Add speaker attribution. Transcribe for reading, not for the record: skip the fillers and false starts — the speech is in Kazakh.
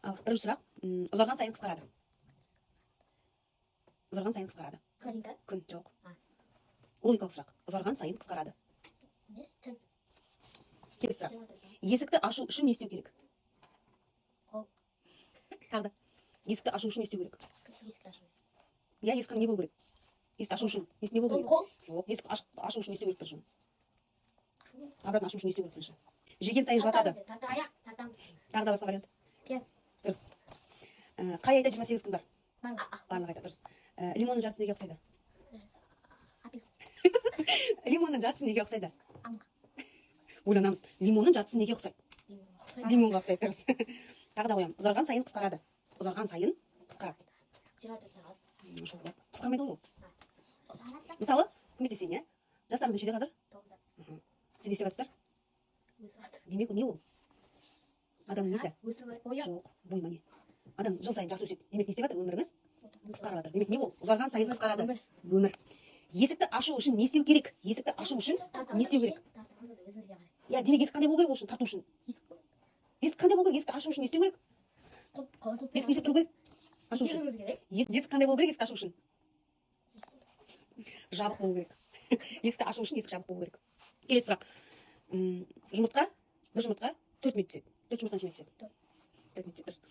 Speaker 1: Ал бірінші сұрақ. Ұзарған сайын қысқарады. Ұзарған сайын қысқарады. Күн жоқ. Логикалық сұрақ. Ұзарған сайын қысқарады. Келесі сұрақ. Есікті ашу үшін не істеу керек? Тағы да. Есікті ашу үшін не істеу керек? Я есікті не болу керек? Есікті ашу үшін не болу керек? Жоқ, есікті ашу үшін не істеу керек бірінші? Обратно ашу үшін не істеу керек бірінші? Жеген сайын жылатады. Тағы да басқа вариант. Дұрыс. Қай айда 28 күн бар? Барлық айда, дұрыс. Лимонның жартысы неге ұқсайды? Лимонның жартысы неге ұқсайды? Ойланамыз. Лимонның жартысы неге ұқсайды? Лимонға ұқсайды, дұрыс. Тағы да қоямын. Ұзарған сайын қысқарады. Ұзарған сайын қысқарады. Қысқармайды ғой ол. Мысалы, көмектесейін, иә? Жастарыңыз нешеде қазір? Сіз несіне қатысыздар? Демек, не ол? Адамның несі? Жоқ, бойма не? Адам жыл сайын жақсы өседі. Демек, не істеп жатыр? Өміріңіз қысқарып жатыр. Демек, не ол? Ұзарған сайын қысқарады. Өмір. Есікті ашу үшін не істеу керек? Есікті ашу үшін не істеу керек? Я, демек, есік қандай болу керек ол үшін? Тарту үшін. Есік қандай болу керек? Есікті ашу үшін не істеу керек? Есік не істеп тұру керек? Ашу үшін. Есік қандай болу керек? Есікті ашу үшін. Жабық болу керек. Есікті ашу үшін есік жабық болу керек. Келесі сұрақ. Жұмыртқа, бір жұмыртқа 4 минут піседі. 4 жұмыртқа неше минут піседі? 4 минут піседі.